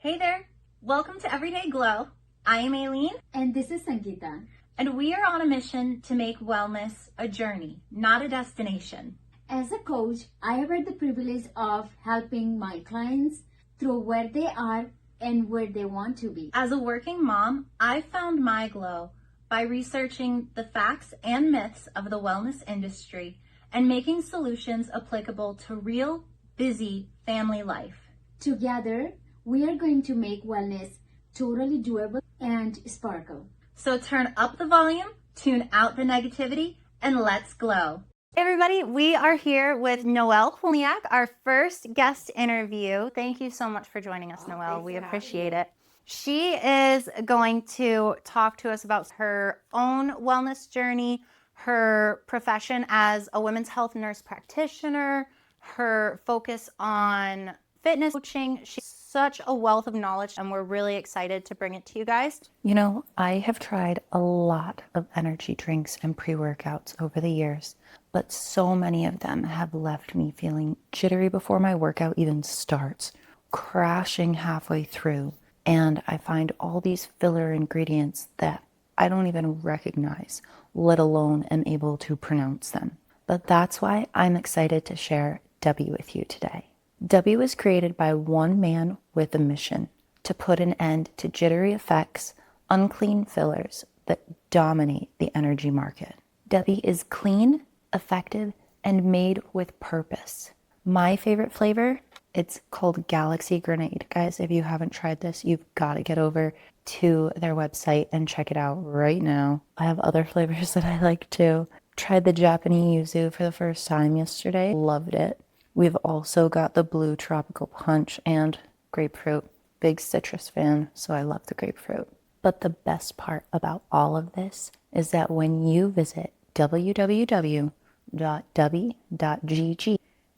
Hey there! Welcome to Everyday Glow. I am Aileen. And this is Sangeeta. And we are on a mission to make wellness a journey, not a destination. As a coach, I have had the privilege of helping my clients through where they are and where they want to be. As a working mom, I found my glow by researching the facts and myths of the wellness industry and making solutions applicable to real, busy family life. Together, we are going to make wellness totally doable and sparkle. So turn up the volume, tune out the negativity, and let's glow. Hey everybody, we are here with Noelle, Polniak, our first guest interview. Thank you so much for joining us, Noelle. We appreciate it. She is going to talk to us about her own wellness journey, her profession as a women's health nurse practitioner, her focus on fitness coaching. She's such a wealth of knowledge, and we're really excited to bring it to you guys. You know, I have tried a lot of energy drinks and pre-workouts over the years, but so many of them have left me feeling jittery before my workout even starts, crashing halfway through, and I find all these filler ingredients that I don't even recognize, let alone am able to pronounce them. But that's why I'm excited to share W with you today. W was created by one man with a mission to put an end to jittery effects, unclean fillers that dominate the energy market. W is clean, effective, and made with purpose. My favorite flavor, it's called Galaxy Grenade. Guys, if you haven't tried this, you've got to get over to their website and check it out right now. I have other flavors that I like too. Tried the Japanese yuzu for the first time yesterday. Loved it. We've also got the blue tropical punch and grapefruit. Big citrus fan, so I love the grapefruit. But the best part about all of this is that when you visit www.w.gg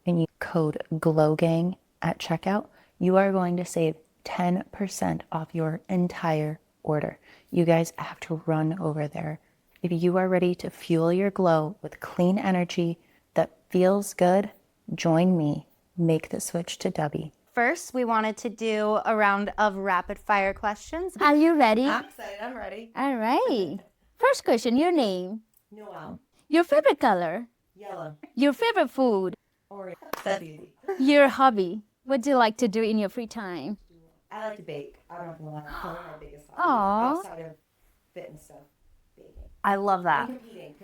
and you code GLOWGANG at checkout, you are going to save 10% off your entire order. You guys have to run over there. If you are ready to fuel your glow with clean energy that feels good, join me. Make the switch to W. First, we wanted to do a round of rapid fire questions. Are you ready? I'm excited. I'm ready. All right. First question, your name. Noelle. Your favorite color. Yellow. Your favorite food. Oreo. That's easy. Your hobby. What do you like to do in your free time? I like to bake. I don't know why. That's probably my biggest hobby. Aw. Outside of fitness stuff. Baking. I love that. And competing.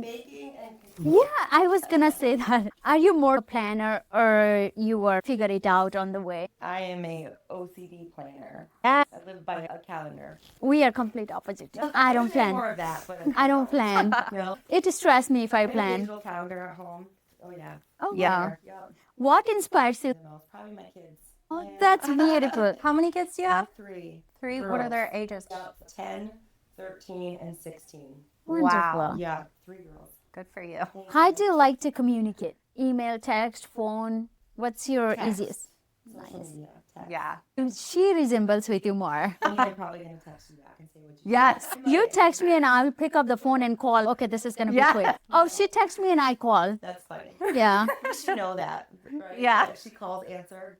Baking and competing. Yeah, I was gonna say that. Are you more a planner or you were figure it out on the way? I am a OCD planner. Yeah. I live by a calendar. We are complete opposite. I don't More plan. of that, but I don't plan. No. It stresses me if I I have a plan. digital calendar at home. Oh yeah. Oh, Yeah. Yeah. What inspires you? No, it's probably my kids. Oh, Yeah. that's beautiful. How many kids do you I have? have three. Three. Girls. What are their ages? Yep. 10, 13, and 16. Wonderful. Yeah. 3 girls. Good for you. How do you like to communicate? Email, text, phone? What's your Text. easiest? Social media, text. Yeah. She resembles with you more. I'm probably going to text you back and say what you Yes. You text me and I'll pick up the phone and call. Okay, this is going to be Yeah. quick. Oh, she texts me and I call. That's funny. Yeah. You should know that, right? Yeah. That she calls, answer.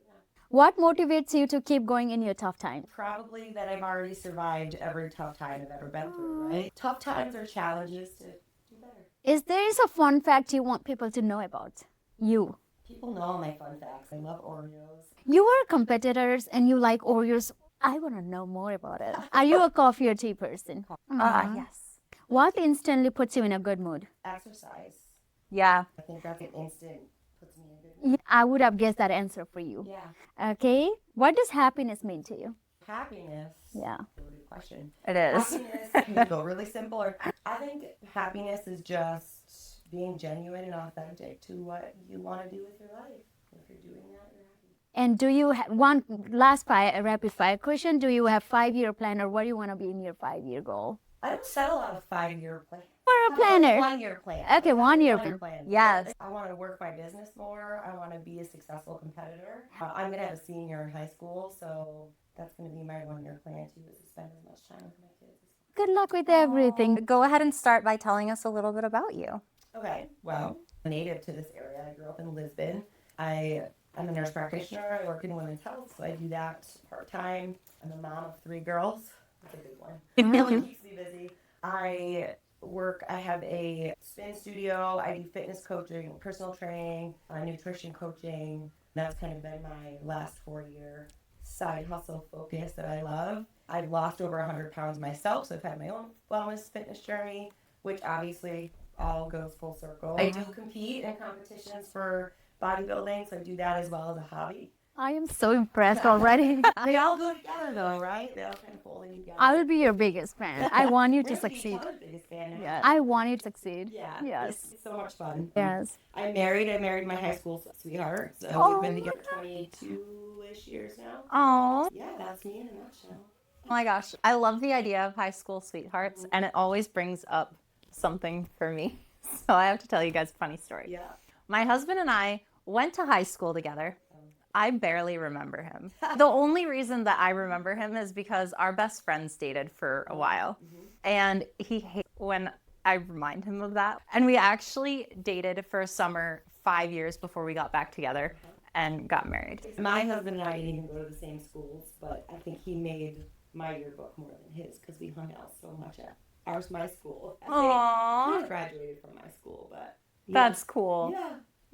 What motivates you to keep going in your tough times? Probably that I've already survived every tough time I've ever been through, right? Tough times are challenges to do better. Is there a fun fact you want people to know about you? People know my fun facts. I love Oreos. You are competitors and you like Oreos. I want to know more about it. Are you a coffee or tea person? Yes. What instantly puts you in a good mood? Exercise. Yeah. I think that's an instant puts me in a good mood. Yeah, I would have guessed that answer for you. Yeah. Okay. What does happiness mean to you? Happiness. Yeah. Loaded question. It is. Happiness can go really simple. I think happiness is just being genuine and authentic to what you want to do with your life. If you're doing that, you're happy. And do you have one last rapid fire question? Do you have 5-year plan or what do you want to be in your 5-year goal? I don't settle on a 5-year plan. For a planner. 1-year plan. Okay, 1-year One-year plan. plan. Yes. I want to work my business more. I want to be a successful competitor. I'm going to have a senior in high school, so that's going to be my 1-year plan too, is to spend as much time with my kids. Good luck with everything. Go ahead and start by telling us a little bit about you. Okay, well, I'm native to this area. I grew up in Lisbon. I I'm a nurse practitioner. I work in women's health, so I do that part-time. I'm a mom of 3 girls. That's a big one. It really keeps me busy. I have a spin studio. I do fitness coaching, personal training, nutrition coaching. That's kind of been my last 4-year side hustle focus that I love. I've lost over 100 pounds myself, so I've had my own wellness fitness journey, which obviously all goes full circle. I do compete in competitions for bodybuilding, so I do that as well as a hobby. I am so impressed already. They all go together though, right? They all kind of fold in together. I will be your biggest fan. I want you to We're gonna be succeed. each other's biggest fan now. Yeah. I want you to succeed. Yeah. Yes. It's so much fun. Yes. I married my high school sweetheart. So Oh, we've been together 22-ish years now. Oh Yeah, that's me in a nutshell. my gosh. I love the idea of high school sweethearts, and it always brings up something for me. So I have to tell you guys a funny story. Yeah. My husband and I went to high school together. I barely remember him. The only reason that I remember him is because our best friends dated for a while. And he hates when I remind him of that. And we actually dated for a summer 5 years before we got back together and got married. My husband and I didn't even go to the same schools, but I think he made my yearbook more than his because we hung out so much at my school. I Aww, graduated from my school, but yeah. that's cool. Yeah.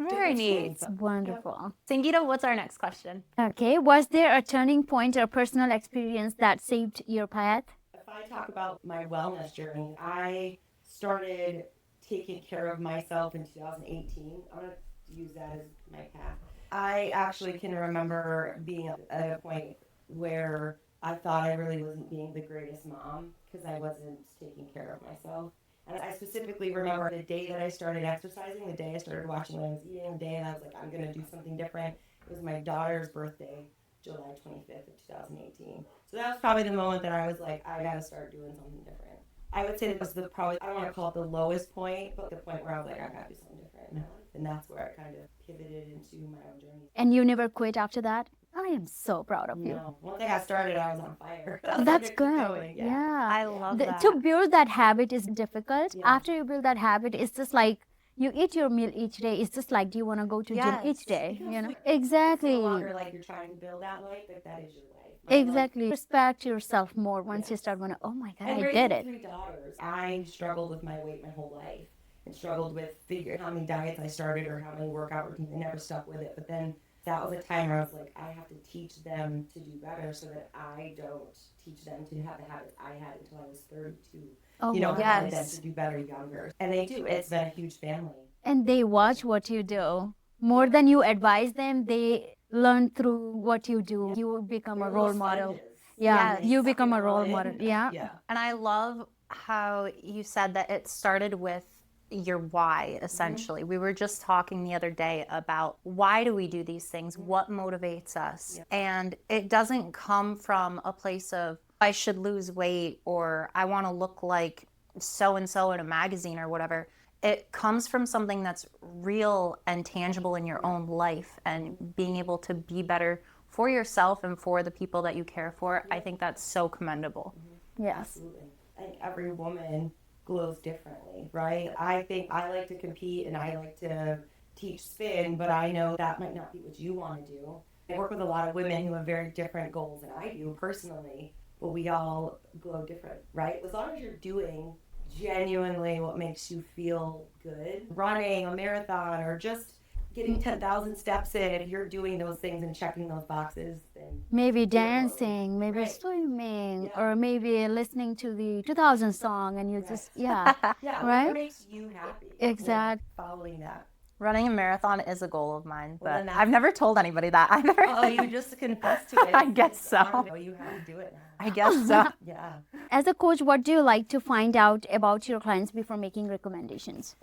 Very neat. Wonderful. Sangita, what's our next question? Okay. Was there a turning point or personal experience that saved your path? If I talk about my wellness journey, I started taking care of myself in 2018. I'm going to use that as my path. I actually can remember being at a point where I thought I really wasn't being the greatest mom because I wasn't taking care of myself. And I specifically remember the day that I started exercising, the day I started watching what I was eating, the day and I was like, I'm going to do something different. It was my daughter's birthday, July 25th of 2018. So that was probably the moment that I was like, I got to start doing something different. I would say that was probably, I don't want to call it the lowest point, but the point where I was like, I got to do something different in my life. And that's where I kind of pivoted into my own journey. And you never quit after that? I am so proud of you. No, once I got started, I was on fire. That's Kept good. going, Yeah. I love that. To build that habit is difficult. Yeah. After you build that habit, it's just like you eat your meal each day. It's just like, do you want to go to gym Yes. each day? Because You know, It's exactly. no longer like you're trying to build that life, but that is your life. Exactly. Respect yourself more once you start going, oh my God, And I raising did it. 3 daughters, I struggled with my weight my whole life and struggled with figuring how many diets I started or how many workout routines. I never stuck with it. But then that was a time where I was like, I have to teach them to do better so that I don't teach them to have the habits I had until I was 32. Oh, You know, wow. I wanted them Yes. to do better younger. And they do. It's been a huge family. And they watch what you do. More than you advise them, they learn through what you do. You become a They're role little model. sponges. Yeah, Yes. you Suck become it a all role in. model. Yeah. Yeah. And I love how you said that it started with your why, essentially. We were just talking the other day about why do we do these things? What motivates us? And it doesn't come from a place of I should lose weight or I want to look like so-and-so in a magazine or whatever. It comes from something that's real and tangible in your own life and being able to be better for yourself and for the people that you care for. I think that's so commendable. Yes. Absolutely. I think every woman glows differently, right? I think I like to compete and I like to teach spin, but I know that might not be what you want to do. I work with a lot of women who have very different goals than I do personally, but we all glow different, right? As long as you're doing genuinely what makes you feel good, running a marathon or just getting 10,000 steps in, if you're doing those things and checking those boxes, then Maybe dancing, maybe Right. swimming, Yeah. or maybe listening to the 2000 song and you just, yeah. yeah, Right? what makes you happy. Exact. Following that. Running a marathon is a goal of mine, Well, but then that's- I've never told anybody that either. Oh, you just confessed to it. I guess It's so. hard to know you have to do it now. I guess so. Yeah. As a coach, what do you like to find out about your clients before making recommendations?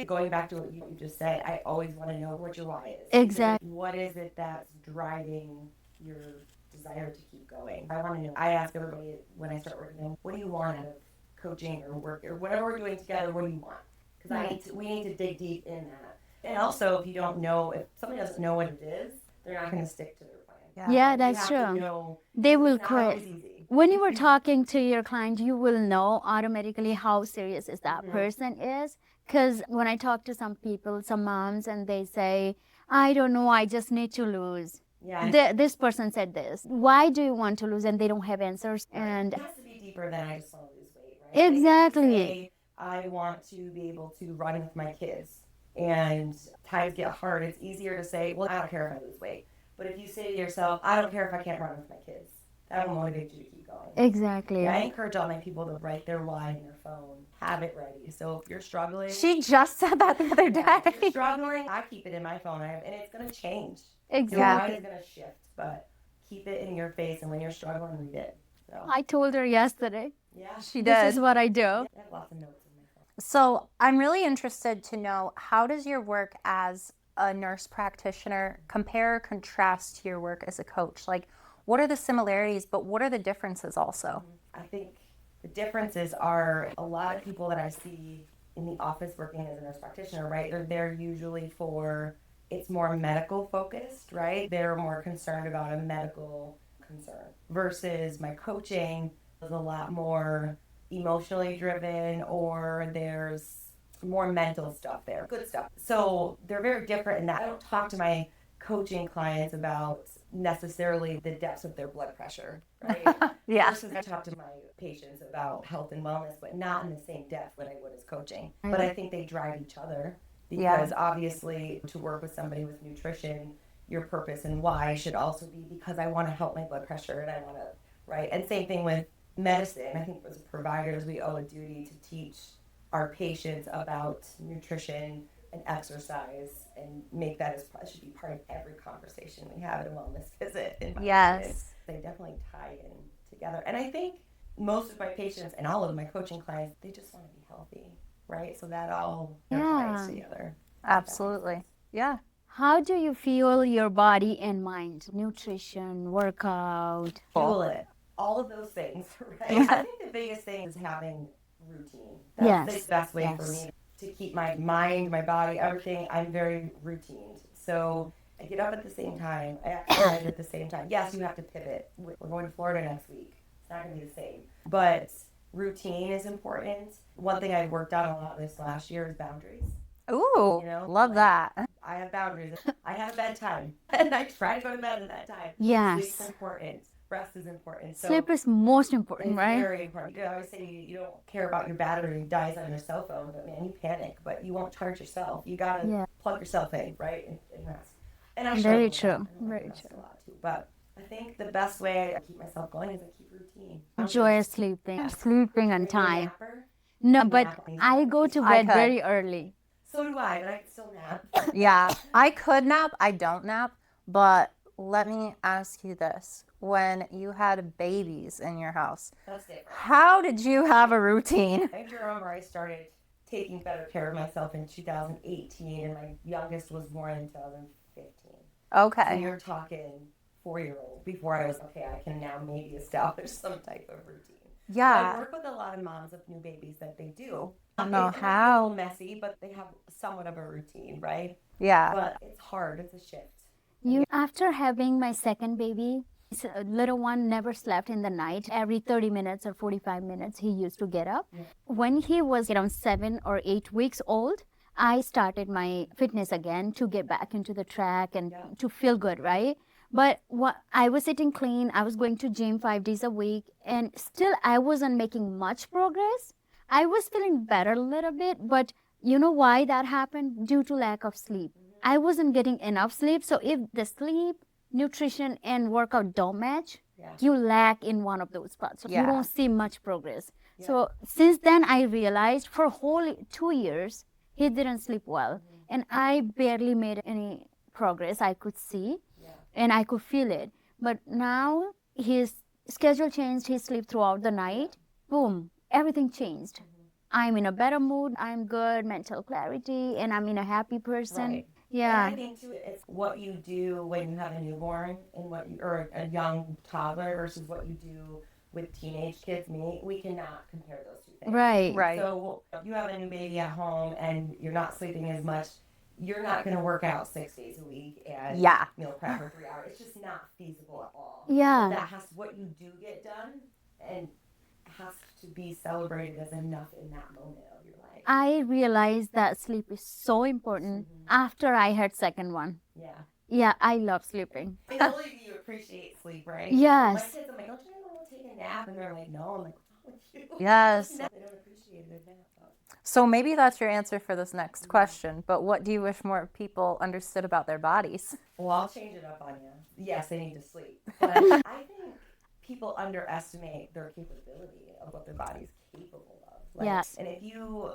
Going back to what you just said, I always want to know what your why is. Exactly. What is it that's driving your desire to keep going? I want to know. I ask everybody when I start working with them, what do you want out of coaching or work or whatever we're doing together? What do you want? Because we need to dig deep in that. And also, if you don't know, if somebody doesn't know what it is, they're not going to stick to their plan. Yeah, You that's have to true. know They will it's not always quit. easy. When you were talking to your client, you will know automatically how serious is that Mhm. person is. Because when I talk to some people, some moms, and they say, I don't know, I just need to lose. Yeah. This person said this. Why do you want to lose? And they don't have answers. And It has to be deeper than I just want to lose weight, right? Like, if you exactly. say, I want to be able to run with my kids, and times get hard, it's easier to say, well, I don't care if I lose weight. But if you say to yourself, I don't care if I can't run with my kids, that will motivate you to keep going. Exactly. Yeah, I encourage all my people to write their why in their phone, have it ready. So if you're struggling, She just said that the other if you're day. struggling, I keep it in my phone, and it's going to change. Your Exactly. mind is going to shift, but keep it in your face, and when you're struggling, read it. So, I told her yesterday. yeah, She This did. is what I do. I have lots of notes in my phone. So I'm really interested to know, how does your work as a nurse practitioner compare or contrast to your work as a coach? Like, what are the similarities, but what are the differences also? I think the differences are a lot of people that I see in the office working as a nurse practitioner, right? They're there usually for, it's more medical focused, right? They're more concerned about a medical concern versus my coaching is a lot more emotionally driven, or there's more mental stuff there, good stuff. So they're very different in that I don't talk to my coaching clients about necessarily the depths of their blood pressure, right? Yeah. Versus I talk to my patients about health and wellness, but not in the same depth that I would as coaching. But I think they drive each other, because obviously to work with somebody with nutrition, your purpose and why should also be because I want to help my blood pressure, and I want to, right? And same thing with medicine. I think as providers, we owe a duty to teach our patients about nutrition and exercise, and make that as should be part of every conversation we have at a wellness visit. In my opinion. Yes. They definitely tie in together. And I think most of my patients and all of my coaching clients, they just want to be healthy, right? So that all ties together. Absolutely. Yeah. How do you fuel your body and mind? Nutrition, workout. Fuel it. All of those things, right? I think the biggest thing is having routine. That's the best way for me to keep my mind, my body, everything. I'm very routine. So I get up at the same time. I exercise at the same time. Yes, you have to pivot. We're going to Florida next week. It's not going to be the same. But routine is important. One thing I've worked on a lot this last year is boundaries. Ooh, love that. I have boundaries. I have bedtime, and I try to go to bed at that time. Yes. Sleep's important. Rest is important. So Sleep is most important, it's right? very important. You always say you don't care about your battery dies on your cell phone, but man, you panic, but you won't charge yourself. You gotta plug yourself in, right? And rest. And I struggle Very with true. that. I Very rest true. a lot too. But I think the best way I keep myself going is I keep routine. Enjoy sleeping. Sleeping on Are you a time. napper? No, but Nap means I go to I bed could. very early. So do I, but I can still nap. Yeah. I could nap. I don't nap. But let me ask you this. When you had babies in your house, That's different. how did you have a routine? I remember I started taking better care of myself in 2018, and my youngest was born in 2015. So Okay. you're talking 4-year-old before I was, okay, I can now maybe establish some type of routine. I Yeah. work with a lot of moms of new babies that they do. I don't know It's a how. little messy, but they have somewhat of a routine, right? Yeah. But it's hard. It's a shift. After having my second baby, little one never slept in the night. Every 30 minutes or 45 minutes, he used to get up. Yeah. When he was around 7 or 8 weeks old, I started my fitness again to get back into the track and to feel good, right? But I was sitting clean. I was going to gym 5 days a week, and still I wasn't making much progress. I was feeling better a little bit, but you know why that happened? Due to lack of sleep. I wasn't getting enough sleep. So if the sleep, nutrition, and workout don't match, you lack in one of those parts. So you don't see much progress. So since then, I realized for whole 2 years, he didn't sleep well. And I barely made any progress. I could see and I could feel it. But now his schedule changed. He slept throughout the night. Boom, everything changed. I'm in a better mood. I'm good, mental clarity, and I'm in a happy person. Right. Yeah. And I think too, it's what you do when you have a newborn and or a young toddler versus what you do with teenage kids. We cannot compare those two things. Right. Right. So if you have a new baby at home and you're not sleeping as much, you're not going to work out 6 days a week and meal prep for 3 hours. It's just not feasible at all. Yeah. That has what you do get done and has to be celebrated as enough in that moment of your life. I realized that sleep is so important after I had second one. Yeah. Yeah, I love sleeping. I know like, you appreciate sleep, right? Yes. My kids, I'm like, don't you ever want to take a nap? And they're like, no. I'm like, what's wrong with you? Yes. They don't appreciate a good nap. So maybe that's your answer for this next question, but what do you wish more people understood about their bodies? Well, I'll change it up on you. Yes, they need to sleep. But I think people underestimate their capability of what their body's capable of. Like, Yes. And if you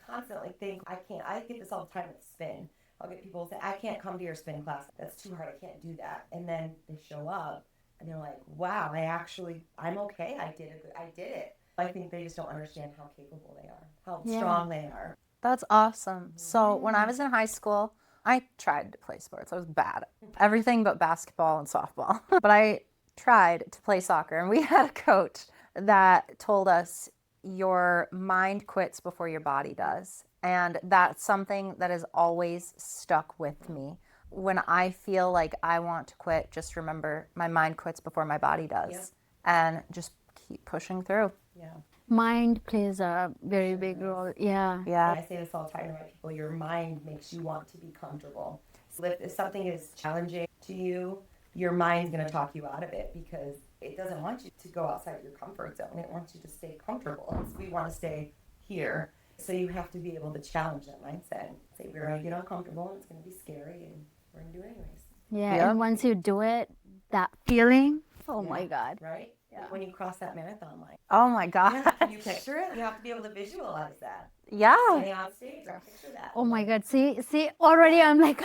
constantly think, I get this all the time with spin. I'll get people say, I can't come to your spin class. That's too hard. I can't do that. And then they show up and they're like, wow, I'm okay. I did it. I think they just don't understand how capable they are, how strong they are. That's awesome. So when I was in high school, I tried to play sports. I was bad at everything but basketball and softball. But I tried to play soccer, and we had a coach that told us your mind quits before your body does. And that's something that has always stuck with me. When I feel like I want to quit, just remember my mind quits before my body does. And just keep pushing through. Yeah. Mind plays a very big role. Yeah. Yeah. I say this all the time to my people, your mind makes you want to be comfortable. So if something is challenging to you, your mind's going to talk you out of it because it doesn't want you to go outside your comfort zone. It wants you to stay comfortable. And so we want to stay here. So you have to be able to challenge that mindset. Say, we're going to get uncomfortable and it's going to be scary and we're going to do it anyways. Yeah. Yep. And once you do it, that feeling, oh my God. Right? Yeah. When you cross that marathon line. Oh my God. Can you picture it? You have to be able to visualize that. Yeah. Standing on stage, I picture that. Oh my God. See, already I'm like,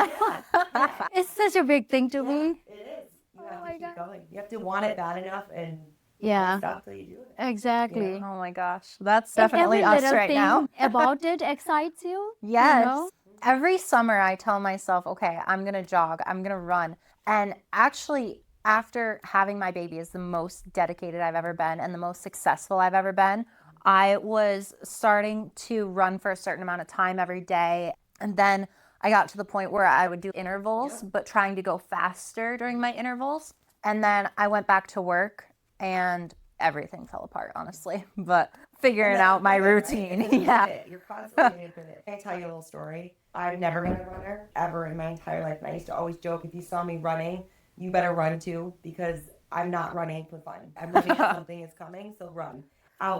it's such a big thing to me. It is. You have to keep going. You have to want it bad enough and Yeah. stop till you do it. Exactly. Oh my gosh. That's And definitely every us little right thing now. about it excites you. Yes. You know? Every summer I tell myself, okay, I'm going to jog, I'm going to run. And actually, after having my baby is the most dedicated I've ever been and the most successful I've ever been. I was starting to run for a certain amount of time every day. And then I got to the point where I would do intervals, but trying to go faster during my intervals. And then I went back to work and everything fell apart, honestly. But figuring out my routine. Right? Yeah. You're constantly getting fit. Can I tell you a little story? I've never been a runner ever in my entire life. And I used to always joke, if you saw me running, you better run too, because I'm not running for fun. I'm running if something is coming, so run.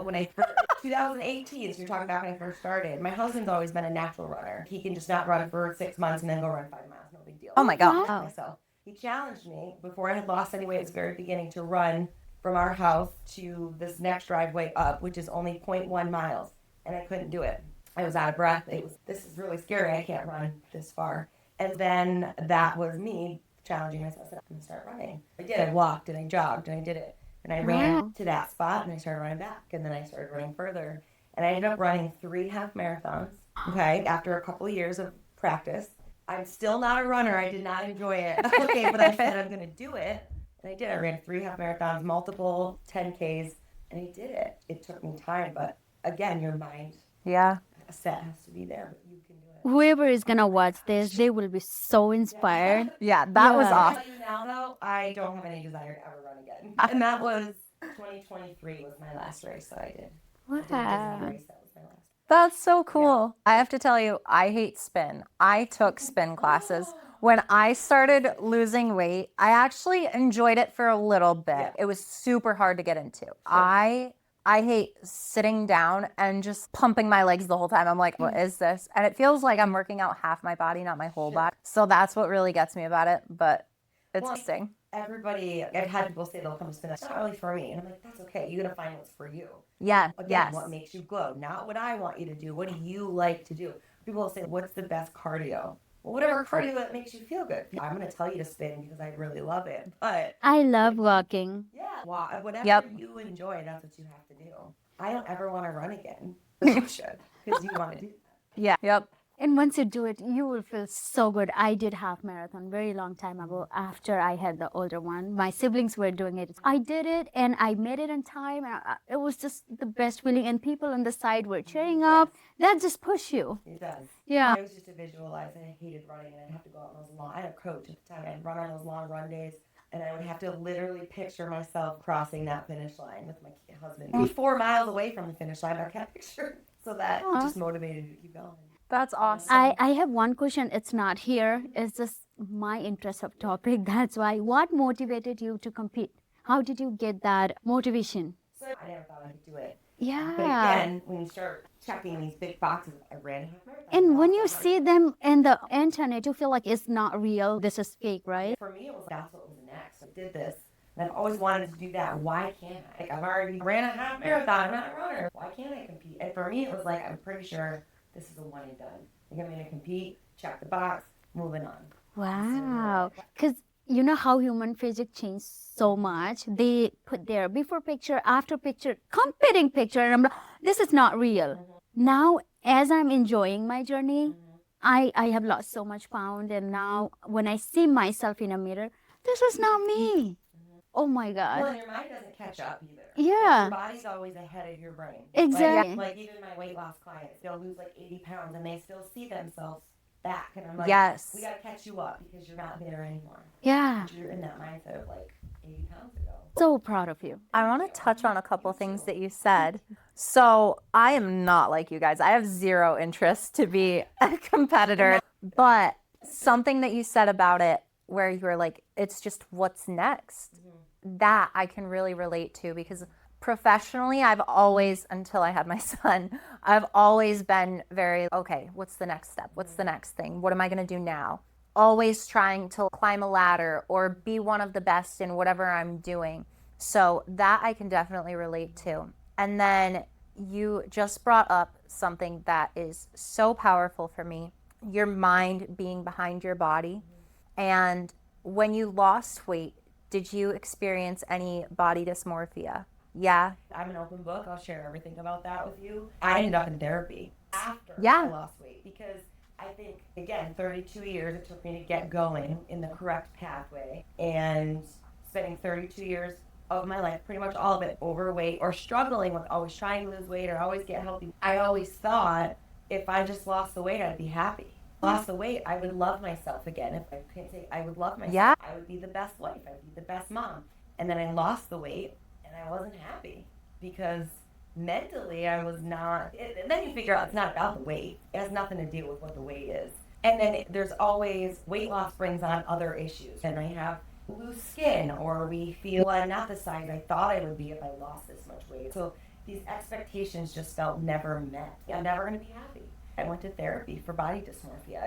When I first, 2018, so you're talking about when I first started, my husband's always been a natural runner. He can just not run for 6 months and then go run 5 miles, no big deal. Oh my God. Wow. Myself. He challenged me before I had lost any weight at the very beginning to run from our house to this next driveway up, which is only 0.1 miles, and I couldn't do it. I was out of breath. This is really scary. I can't run this far. And then that was me challenging myself. I said, I'm going to start running. I did. I walked and I jogged and I did it. And I ran to that spot and I started running back. And then I started running further. And I ended up running 3 half marathons, okay, after a couple of years of practice. I'm still not a runner. I did not enjoy it. Okay, but I said I'm going to do it. And I did. I ran 3 half marathons, multiple 10Ks, and I did it. It took me time, but again, your mind Yeah. set has to be there, but you can do it. Whoever is going to watch this, they will be so inspired. Yeah, that was Yeah. awesome. I'll tell you now, though, I don't have any desire to ever run again. And that was 2023 was my last race that I did. I did a Disney race. That was my last. That's so cool. I have to tell you, I hate spin. I took spin classes. When I started losing weight, I actually enjoyed it for a little bit. Yeah. It was super hard to get into. I hate sitting down and just pumping my legs the whole time. I'm like, what is this? And it feels like I'm working out half my body, not my whole body. So that's what really gets me about it. But it's interesting. Everybody, I've had people say they'll come to spin. That's not really for me. And I'm like, that's okay. You're going to find what's for you. Yeah. Again, Yes. what makes you glow, not what I want you to do. What do you like to do? People will say, what's the best cardio? Well, whatever cardio that makes you feel good. I'm going to tell you to spin because I really love it. But I love walking. yeah, whatever Yep. you enjoy, that's what you have to do. I don't ever want to run again. But you should, because you want to do that. Yeah. Yep. And once you do it, you will feel so good. I did half marathon very long time ago after I had the older one. My siblings were doing it. I did it and I made it in time. It was just the best feeling. And people on the side were cheering up. That just push you. It does. Yeah. I was just to visualize, and I hated running, and I'd have to go out on those long. I had a coach at the time. I'd run on those long run days, and I would have to literally picture myself crossing that finish line with my husband. Be 4 miles away from the finish line, but I kept picturing So that Aw. just motivated me to keep going. That's awesome. I have one question. It's not here. It's just my interest of topic. That's why. What motivated you to compete? How did you get that motivation? So I never thought I could do it. Yeah. But again, when you start checking these big boxes, I ran a half marathon. And when you lost 100. see them in the internet, you feel like it's not real. This is fake, right? For me, it was that's what was next. I did this, and I've always wanted to do that. Why can't I? Like, I've already ran a half marathon. I'm not a runner. Why can't I compete? And for me, it was like, I'm pretty sure this is a one and done. Like, I'm going to compete, check the box, moving on. Wow. Because you know how human physics change so much. They put their before picture, after picture, competing picture, and I'm like, this is not real. Now, as I'm enjoying my journey, I have lost so much pound, and now when I see myself in a mirror, this is not me. Oh my Well, God. and your mind doesn't catch up either. Yeah. Your body's always ahead of your brain. Exactly. Like even my weight loss clients, they'll lose like 80 pounds and they still see themselves back. And I'm like, Yes. we got to catch you up because you're not there anymore. Yeah. You're in that mindset of like 80 pounds ago. So proud of you. I want to touch on a couple things that you said. So I am not like you guys. I have zero interest to be a competitor. But something that you said about it, where you were like, it's just what's next. That I can really relate to, because professionally, I've always, until I had my son, I've always been very, okay, what's the next step? What's the next thing? What am I going to do now? Always trying to climb a ladder or be one of the best in whatever I'm doing. So that I can definitely relate to. And then you just brought up something that is so powerful for me, your mind being behind your body. And when you lost weight, did you experience any body dysmorphia? Yeah. I'm an open book. I'll share everything about that with you. I ended up in therapy after Yeah. I lost weight because I think, again, 32 years it took me to get going in the correct pathway, and spending 32 years of my life, pretty much all of it, overweight or struggling with always trying to lose weight or always get healthy. I always thought if I just lost the weight, I'd be happy. Lost the weight, I would love myself again. If I can't say I would love myself, Yeah. I would be the best wife, I'd be the best mom. And then I lost the weight and I wasn't happy because mentally I was not. And then you figure out it's not about the weight. It has nothing to do with what the weight is. And then there's always weight loss brings on other issues. And I have loose skin, or we feel I'm not the size I thought I would be if I lost this much weight. So these expectations just felt never met. I'm never going to be happy. I went to therapy for body dysmorphia.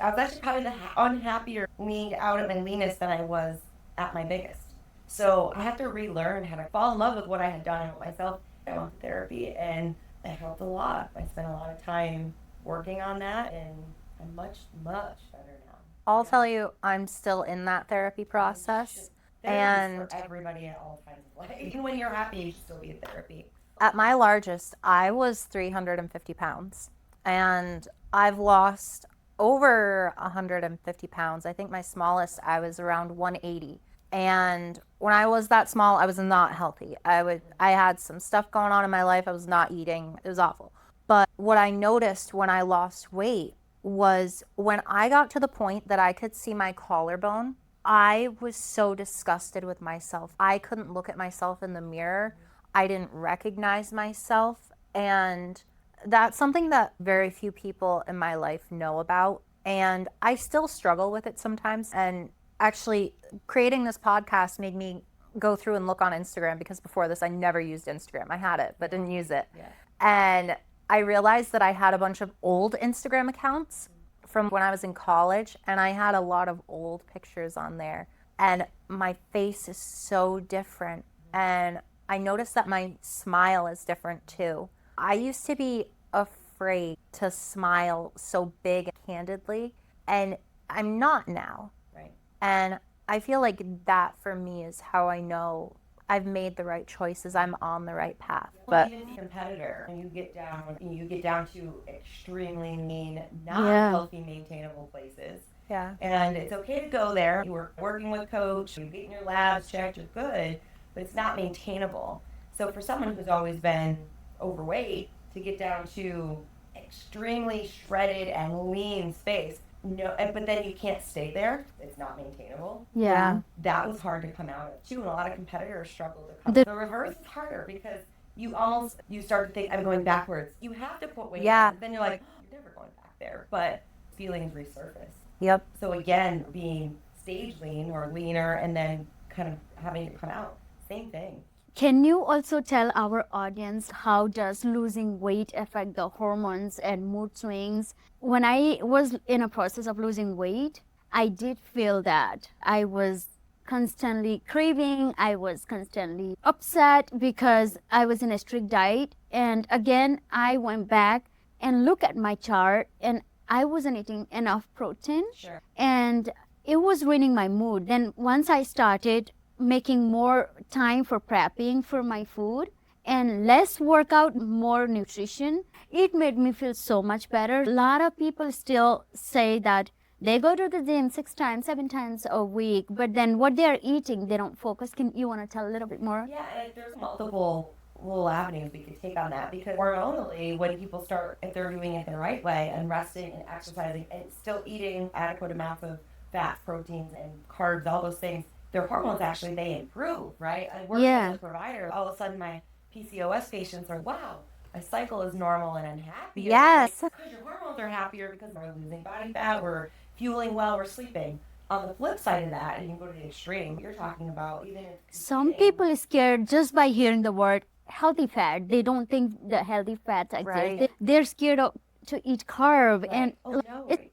I was actually probably the unhappier, leaned out at my leanest than I was at my biggest. So I had to relearn how to fall in love with what I had done with myself. I went to therapy and it helped a lot. I spent a lot of time working on that, and I'm much, much better now. I'll tell you, I'm still in that therapy process. Therapy is And for everybody at all times of life. Even when you're happy, you should still be in therapy. at my largest, I was 350 pounds. And I've lost over 150 pounds. I think my smallest, I was around 180. And when I was that small, I was not healthy. I had some stuff going on in my life. I was not eating. It was awful. But what I noticed when I lost weight was when I got to the point that I could see my collarbone, I was so disgusted with myself. I couldn't look at myself in the mirror. I didn't recognize myself. And that's something that very few people in my life know about. And I still struggle with it sometimes. And actually, creating this podcast made me go through and look on Instagram, because before this, I never used Instagram. I had it, but didn't use it. Yeah. And I realized that I had a bunch of old Instagram accounts from when I was in college, and I had a lot of old pictures on there. And my face is so different. And I noticed that my smile is different too. I used to be afraid to smile so big and candidly, and I'm not now. Right. And I feel like that for me is how I know I've made the right choices. I'm on the right path. Well, But even the competitor, and you get down to extremely lean, not Yeah. healthy, maintainable places. yeah, And it's okay to go there. You're working with a coach, you're getting your labs checked, you're good, but it's not maintainable. So for someone who's always been overweight, to get down to extremely shredded and lean space, but then you can't stay there, it's not maintainable. Yeah. That was hard to come out of too, and a lot of competitors struggle to come. The- The reverse is harder because you start to think I'm going backwards. You have to put weight Yeah. on. Then you're like, oh, you're never going back there. But feelings resurface. Yep. So again, being stage lean or leaner and then kind of having it come out, same thing. Can you also tell our audience how does losing weight affect the hormones and mood swings? When I was in a process of losing weight, I did feel that I was constantly craving, I was constantly upset because I was in a strict diet. And again, I went back and looked at my chart and I wasn't eating enough protein. Sure. And it was ruining my mood. Then once I started making more time for prepping for my food and less workout, more nutrition, it made me feel so much better. A lot of people still say that they go to the gym 6 times, 7 times a week, but then what they're eating, they don't focus. Can you want to tell a little bit more? Yeah, and there's multiple little avenues we could take on that because hormonally, when people start, if they're doing it the right way and resting and exercising and still eating adequate amounts of fats, proteins, and carbs, all those things, their hormones actually, they improve, right? I work as a provider, all of a sudden my PCOS patients are, wow, my cycle is normal and I'm happy. Yes. Because your hormones are happier because we're losing body fat, we're fueling well, we're sleeping. On the flip side of that, and you can go to the extreme, you're talking about even if Some people are scared just by hearing the word healthy fat. They don't think the healthy fats exist. Right. They're scared of to eat carb and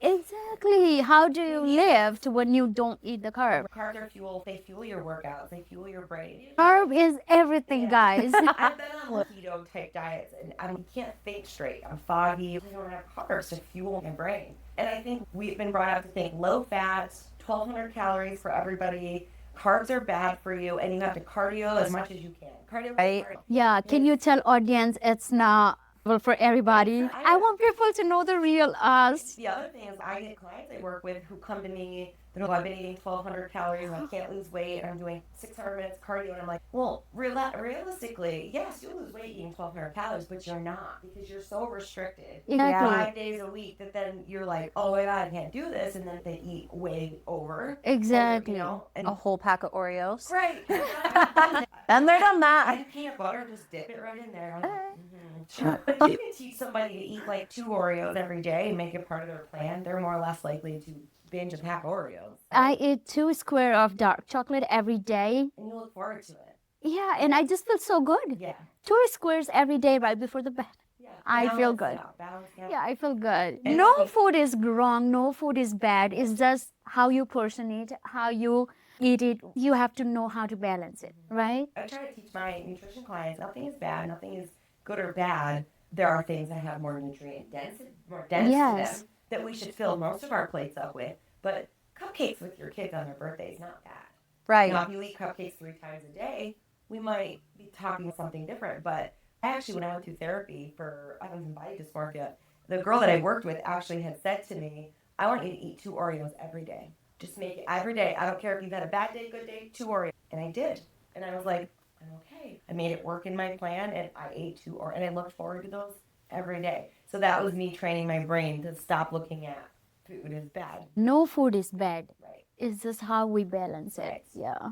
exactly how do you live when you don't eat the carb? Carbs are fuel. They fuel your workouts. They fuel your brain. Carb is everything, guys. I've been on keto type diets, and I can't think straight. I'm foggy. I don't have carbs to fuel my brain. And I think we've been brought up to think low fat, 1,200 calories for everybody. Carbs are bad for you, and you have to cardio as much as you can. Cardio, Right. Yeah, can you tell audience it's not for everybody? I want people to know the real us. The other thing is I get clients I work with who come to me, they're like, I've been eating 1,200 calories and I can't lose weight and I'm doing 600 minutes cardio, and I'm like, well, realistically, yes, you'll lose weight eating 1,200 calories, but you're not because you're so restricted. Exactly. 5 days a week that then you're like, oh my God, I can't do this, and then they eat way over. Exactly. You know, and A whole pack of Oreos. right. Been there, done that. And peanut butter, just dip it right in there. Sure. But if you can teach somebody to eat like 2 Oreos every day and make it part of their plan, they're more or less likely to binge a pack of Oreos. I eat 2 squares of dark chocolate every day. And you look forward to it. Yeah, and I just feel so good. Yeah. 2 squares every day right before the bed. Yeah. I feel good. Balance, Yeah, I feel good. And No food is wrong. No food is bad. It's just how you portion it, how you eat it. You have to know how to balance it, right? I try to teach my nutrition clients nothing is bad, nothing is good or bad. There are things that have more nutrient density, more dense Yes. to them that we should fill most of our plates up with. But cupcakes with your kids on their birthday is not bad. Right. Now, if you eat cupcakes 3 times a day, we might be talking something different. But actually, when I went through therapy for Evans and body dysmorphia, the girl that I worked with actually had said to me, I want you to eat 2 Oreos every day. Just make it every day. I don't care if you've had a bad day, good day, 2 Oreos. And I did. And I was like, I'm okay. I made it work in my plan, and I ate 2 Oreos. And I looked forward to those every day. So that was me training my brain to stop looking at food as bad. No food is bad. Right. It's just how we balance it. Right. Yeah.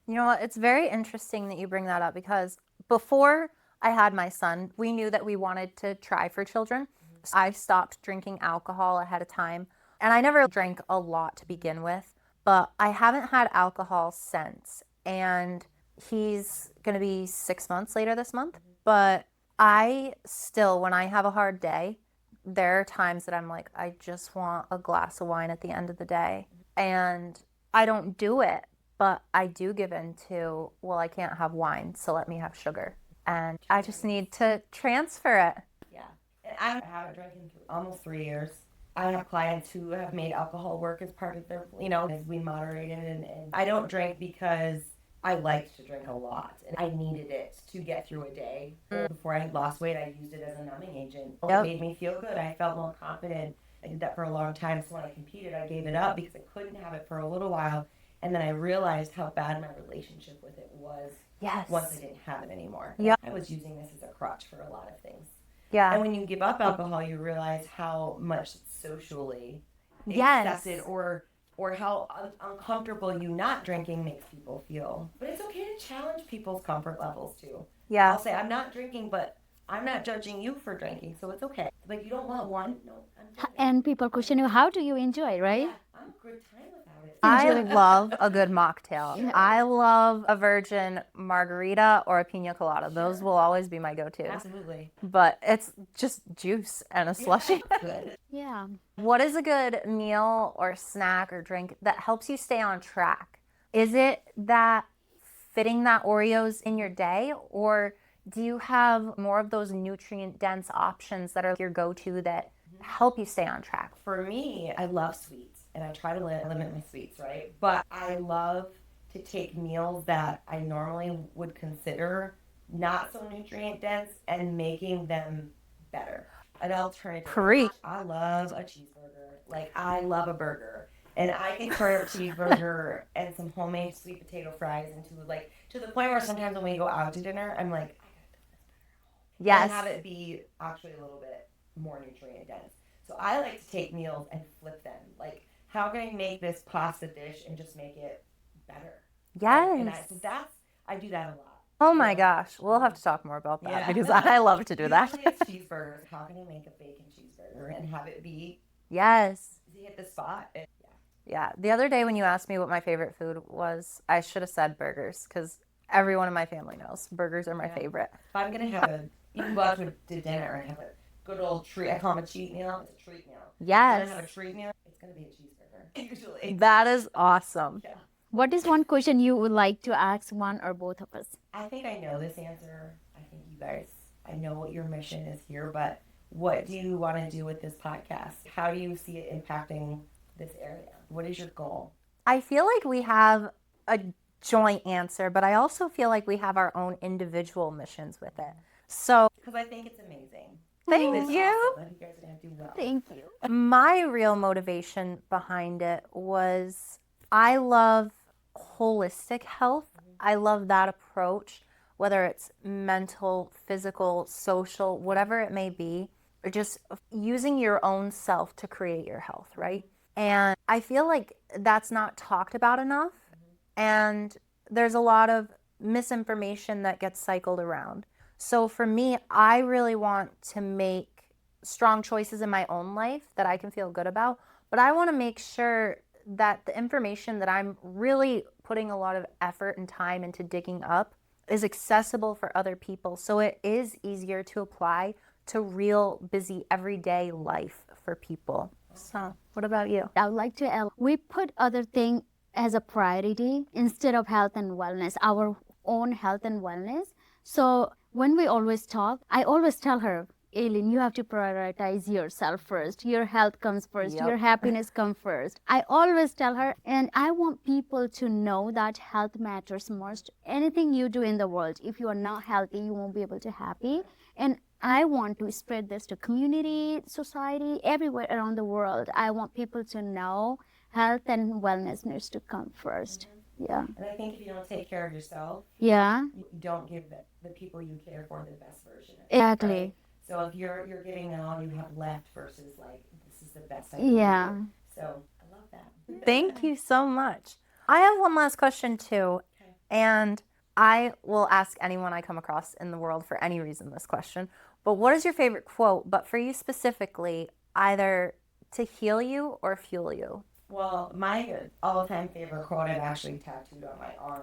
You know what? It's very interesting that you bring that up because before I had my son, we knew that we wanted to try for children. So I stopped drinking alcohol ahead of time. And I never drank a lot to begin with, but I haven't had alcohol since. And he's going to be 6 months later this month. But I still, when I have a hard day, there are times that I'm like, I just want a glass of wine at the end of the day. And I don't do it, but I do give in to, well, I can't have wine, so let me have sugar. And I just need to transfer it. Yeah. And I haven't drank in almost 3 years. I have clients who have made alcohol work as part of their, as we moderated. And I don't drink because I liked to drink a lot. And I needed it to get through a day. Before I had lost weight, I used it as a numbing agent. It made me feel good. I felt more confident. I did that for a long time. So when I competed, I gave it up because I couldn't have it for a little while. And then I realized how bad my relationship with it was Yes. once I didn't have it anymore. Yep. I was using this as a crutch for a lot of things. Yeah. And when you give up alcohol, you realize how much it's socially Yes. accepted or or how uncomfortable you not drinking makes people feel. But it's okay to challenge people's comfort levels too. Yeah. I'll say, I'm not drinking, but I'm not judging you for drinking, so it's okay. Like, you don't want one? No, I'm doing it. And people question you, how do you enjoy, right? Yeah, I'm a good time without it. I love a good mocktail. I love a virgin margarita or a pina colada. Those will always be my go-to. Absolutely. But it's just juice and a slushie. Good. Yeah. What is a good meal or snack or drink that helps you stay on track? Is it that fitting that Oreos in your day, or do you have more of those nutrient-dense options that are your go-to that help you stay on track? For me, I love sweets, and I try to limit my sweets, right? But I love to take meals that I normally would consider not so nutrient dense and making them better. An alternative. Preach. I love a cheeseburger. Like, I love a burger. And I can turn a cheeseburger and some homemade sweet potato fries into, like, to the point where sometimes when we go out to dinner, I'm like, Yes. and have it be actually a little bit more nutrient dense. So I like to take meals and flip them. Like, how can I make this pasta dish and just make it better? And I do that a lot. Oh my gosh. We'll have to talk more about that Yeah. because I love to do that. Usually it's cheeseburgers. How can I make a bacon cheeseburger and have it be Yes. hit the spot? Yeah. The other day when you asked me what my favorite food was, I should have said burgers because everyone in my family knows burgers are my favorite. If I'm gonna have you can go out to dinner and have a good old treat. I call them a cheat meal. It's a treat meal. Yes. When I have a treat meal, it's gonna be a cheeseburger. Usually. That is awesome. Yeah. What is one question you would like to ask one or both of us? I think I know this answer. I think you guys, I know what your mission is here, but what do you want to do with this podcast? How do you see it impacting this area? What is your goal? I feel like we have a joint answer, but I also feel like we have our own individual missions with it. So Because I think it's amazing. thank It's you. awesome. I think you guys are going to do well. Thank you. My real motivation behind it was I love holistic health. I love that approach, whether it's mental, physical, social, whatever it may be, or just using your own self to create your health, right? And I feel like that's not talked about enough. And there's a lot of misinformation that gets cycled around. So for me, I really want to make strong choices in my own life that I can feel good about. But I want to make sure that the information that I'm really putting a lot of effort and time into digging up is accessible for other people. So it is easier to apply to real, busy, everyday life for people. So what about you? I would like to add, we put other thing as a priority instead of health and wellness, our own health and wellness. So when we always talk, I always tell her, Aileen, you have to prioritize yourself first. Your health comes first. Yep. Your happiness comes first. I always tell her, and I want people to know that health matters most. Anything you do in the world, if you are not healthy, you won't be able to happy. And I want to spread this to community, society, everywhere around the world. I want people to know health and wellness needs to come first. Yeah. And I think if you don't take care of yourself, Yeah. you don't give the people you care for the best version of it. Exactly. Right? So if you're giving all you have left versus like, this is the best I can Yeah. do. So I love that. Thank you so much. I have one last question too. And I will ask anyone I come across in the world for any reason this question. But what is your favorite quote? But for you specifically, either to heal you or fuel you? Well, my all-time favorite quote I've actually tattooed on my arm,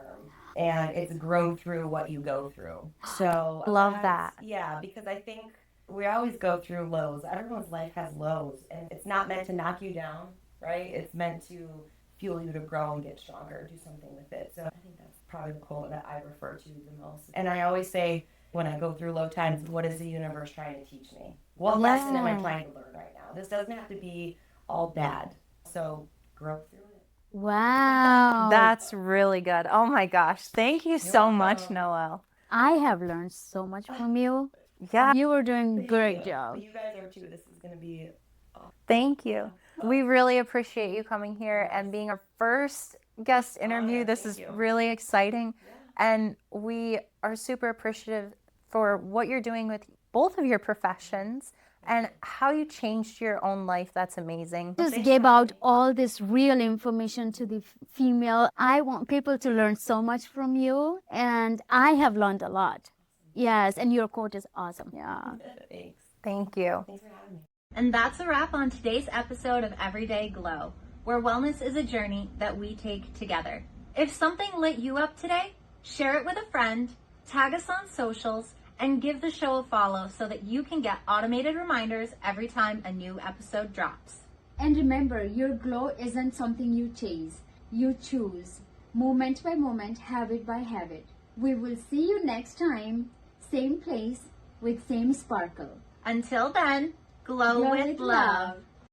and it's grow through what you go through. So Love that's- that. Yeah, because I think we always go through lows. Everyone's life has lows, and it's not meant to knock you down, right? It's meant to fuel you to grow and get stronger, do something with it. So I think that's probably the quote that I refer to the most. And I always say, when I go through low times, what is the universe trying to teach me? What lesson am I trying to learn right now? This doesn't have to be all bad. So grow through it. Wow. That's really good. Oh my gosh. Thank you so much, welcome. Noelle. I have learned so much from you. Yeah, You were doing a Thank great you. job. You guys are too. This is going to be thank you. We really appreciate you coming here and being our first guest interview. yeah, This thank is you. really exciting. And we are super appreciative for what you're doing with both of your professions and how you changed your own life. That's amazing. Just gave out all this real information to the female. I want people to learn so much from you, and I have learned a lot. Yes, and your quote is awesome. Yeah. Thanks. Thank you. Thanks for having me. And that's a wrap on today's episode of Everyday Glow, where wellness is a journey that we take together. If something lit you up today, share it with a friend, tag us on socials, and give the show a follow so that you can get automated reminders every time a new episode drops. And remember, your glow isn't something you chase, you choose. Moment by moment, habit by habit. We will see you next time, same place, with same sparkle. Until then, glow with love.